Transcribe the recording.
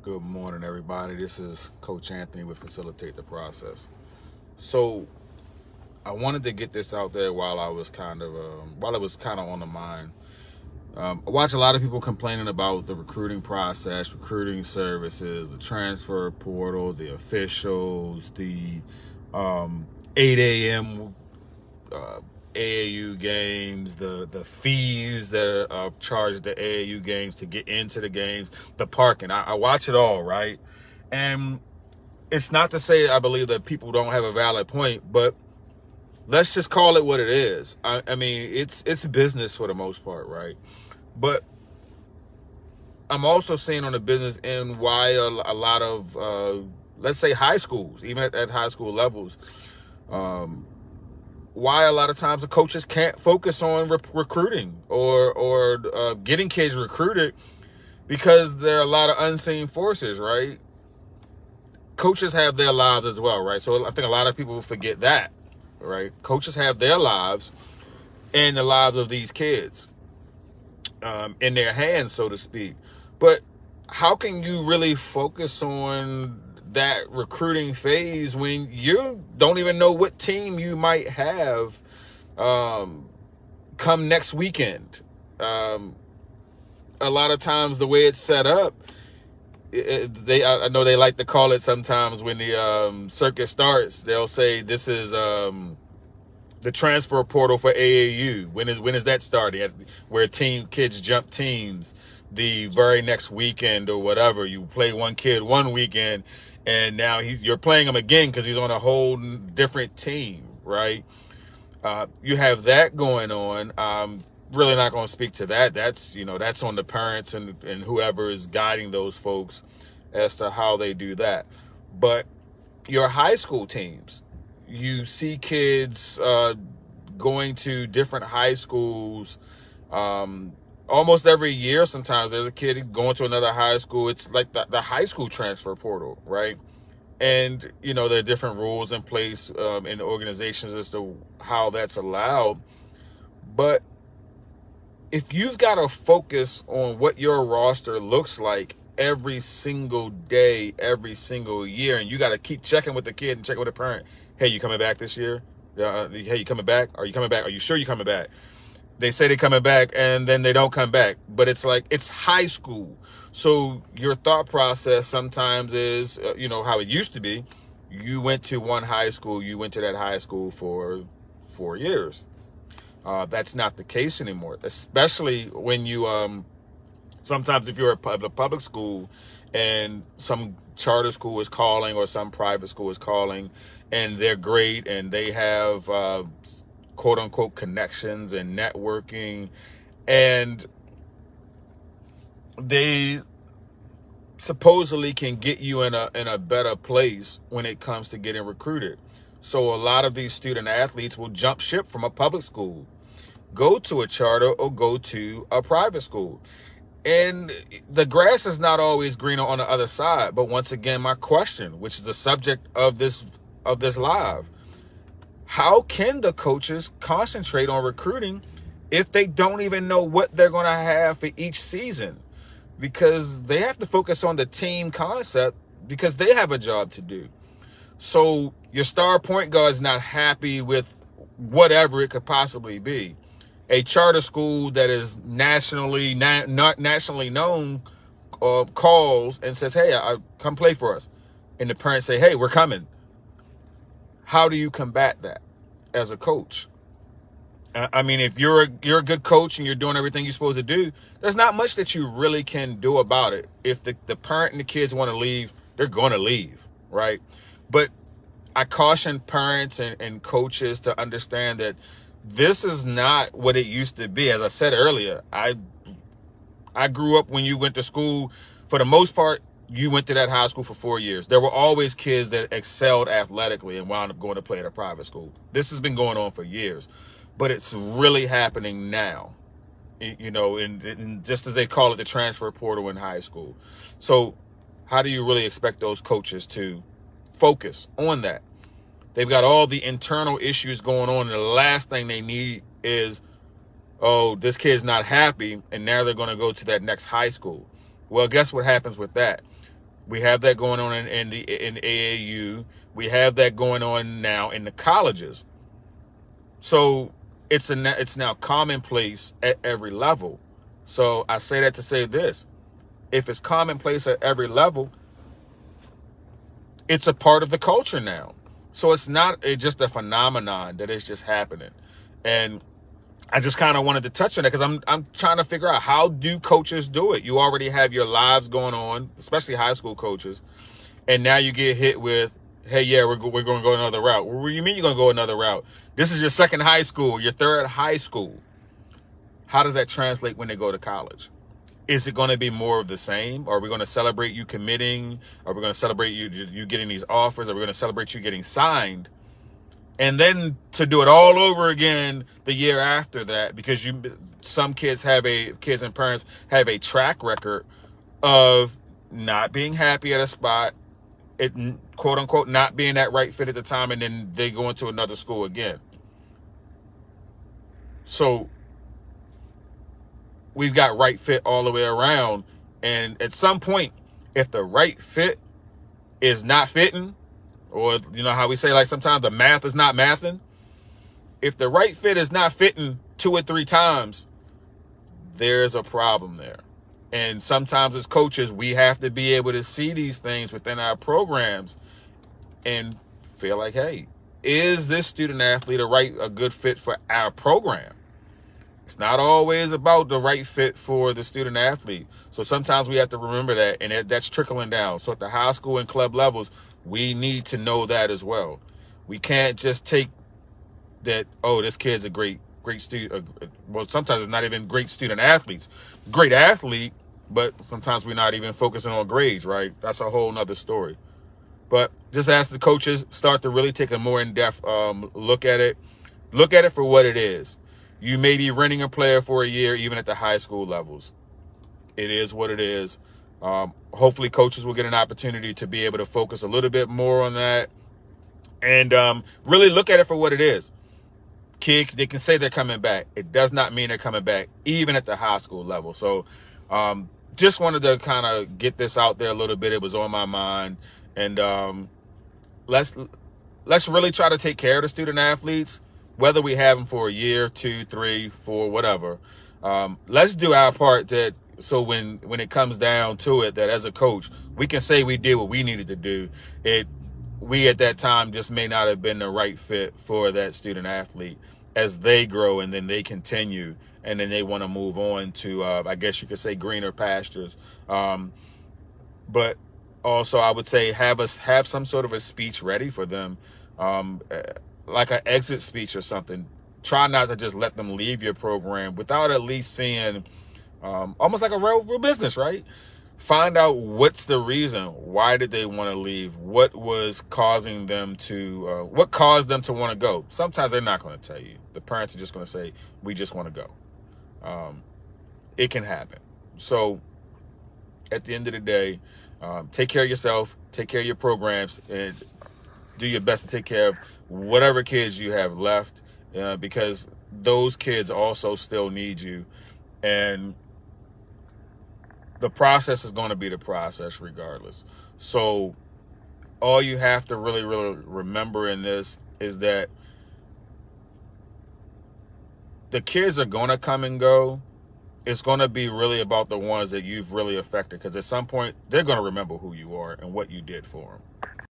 Good morning, everybody. This is Coach Anthony with Facilitate the Process. So, I wanted to get this out there while it was kind of on the mind. I watch a lot of people complaining about the recruiting process, recruiting services, the transfer portal, the officials, the 8 a.m. Uh, AAU games, the fees that are charged at the AAU games to get into the games, the parking. I watch it all, right? And it's not to say I believe that people don't have a valid point, but let's just call it what it is. I mean, it's business for the most part, right? But I'm also seeing on the business end why a lot of let's say high schools, even at high school levels, um, why a lot of times the coaches can't focus on recruiting or getting kids recruited because there are a lot of unseen forces, right? Coaches have their lives as well, right? So I think a lot of people forget that, right? Coaches have their lives and the lives of these kids in their hands, so to speak. But how can you really focus on that recruiting phase when you don't even know what team you might have um, come next weekend? Um, a lot of times, the way it's set up, I know they like to call it sometimes when the circuit starts. They'll say this is the transfer portal for AAU. When is that starting? Where kids jump teams the very next weekend or whatever. You play one kid one weekend, and now you're playing him again because he's on a whole different team, right? You have that going on. Really not going to speak to that. That's on the parents and whoever is guiding those folks as to how they do that. But your high school teams, you see kids going to different high schools almost every year. Sometimes there's a kid going to another high school. It's like the high school transfer portal, right? And there are different rules in place in the organizations as to how that's allowed. But if you've got to focus on what your roster looks like every single day, every single year, and you got to keep checking with the kid and checking with the parent, hey, you coming back this year? Hey, you coming back? Are you coming back? Are you sure you're coming back? They say they're coming back, and then they don't come back. But it's like, it's high school. So your thought process sometimes is, how it used to be. You went to one high school. You went to that high school for 4 years. That's not the case anymore, especially when sometimes if you're a public school and some charter school is calling or some private school is calling and they're great and they have quote unquote connections and networking, and they supposedly can get you in a better place when it comes to getting recruited. So a lot of these student athletes will jump ship from a public school, go to a charter, or go to a private school. And the grass is not always greener on the other side. But once again, my question, which is the subject of this live, how can the coaches concentrate on recruiting if they don't even know what they're going to have for each season? Because they have to focus on the team concept because they have a job to do. So your star point guard is not happy with whatever it could possibly be. A charter school that is not nationally known calls and says, "Hey, I come play for us," and the parents say, "Hey, we're coming." How do you combat that as a coach? I mean, if you're a good coach and you're doing everything you're supposed to do, there's not much that you really can do about it. If the parent and the kids want to leave, they're going to leave, right? But I caution parents and coaches to understand that this is not what it used to be. As I said earlier, I grew up when you went to school. For the most part, you went to that high school for 4 years. There were always kids that excelled athletically and wound up going to play at a private school. This has been going on for years, but it's really happening now. And just as they call it, the transfer portal in high school. So how do you really expect those coaches to focus on that? They've got all the internal issues going on, and the last thing they need is, oh, this kid's not happy, and now they're going to go to that next high school. Well, guess what happens with that? We have that going on in AAU. We have that going on now in the colleges. So it's now commonplace at every level. So I say that to say this: if it's commonplace at every level, it's a part of the culture now. So it's not just a phenomenon that is just happening. And I just kind of wanted to touch on that because I'm trying to figure out, how do coaches do it? You already have your lives going on, especially high school coaches, and now you get hit with, hey, yeah, we're going to go another route. What do you mean you're going to go another route? This is your second high school, your third high school. How does that translate when they go to college? Is it going to be more of the same? Are we going to celebrate you committing? Are we going to celebrate you getting these offers? Are we going to celebrate you getting signed? And then to do it all over again the year after that, because some kids and parents have a track record of not being happy at a spot, it quote unquote not being that right fit at the time, and then they go into another school again. So we've got right fit all the way around, and at some point, if the right fit is not fitting, or you know how we say, like, sometimes the math is not mathing. If the right fit is not fitting 2 or 3 times, there's a problem there. And sometimes as coaches, we have to be able to see these things within our programs and feel like, hey, is this student athlete a good fit for our program? It's not always about the right fit for the student athlete. So sometimes we have to remember that, and that's trickling down. So at the high school and club levels, we need to know that as well. We can't just take that, oh, this kid's a great student. Well, sometimes it's not even great student athletes. Great athlete, but sometimes we're not even focusing on grades, right? That's a whole nother story. But just ask the coaches, start to really take a more in-depth look at it. Look at it for what it is. You may be renting a player for a year, even at the high school levels. It is what it is. Hopefully coaches will get an opportunity to be able to focus a little bit more on that and really look at it for what it is. Kids, they can say they're coming back. It does not mean they're coming back, even at the high school level. So just wanted to kind of get this out there a little bit. It was on my mind. And let's really try to take care of the student athletes, whether we have them for a year, 2, 3, 4, whatever. Let's do our part, so when it comes down to it, that as a coach, we can say we did what we needed to do. We at that time just may not have been the right fit for that student athlete as they grow and then they continue and then they want to move on to, I guess you could say, greener pastures. But also I would say have some sort of a speech ready for them, like an exit speech or something. Try not to just let them leave your program without at least seeing, almost like a real business, right? Find out what's the reason. Why did they want to leave? What was causing them to, what caused them to want to go? Sometimes they're not going to tell you. The parents are just going to say, we just want to go. It can happen. So at the end of the day, take care of yourself, take care of your programs, and do your best to take care of whatever kids you have left, because those kids also still need you. And the process is going to be the process regardless. So all you have to really, really remember in this is that the kids are going to come and go. It's going to be really about the ones that you've really affected, because at some point they're going to remember who you are and what you did for them.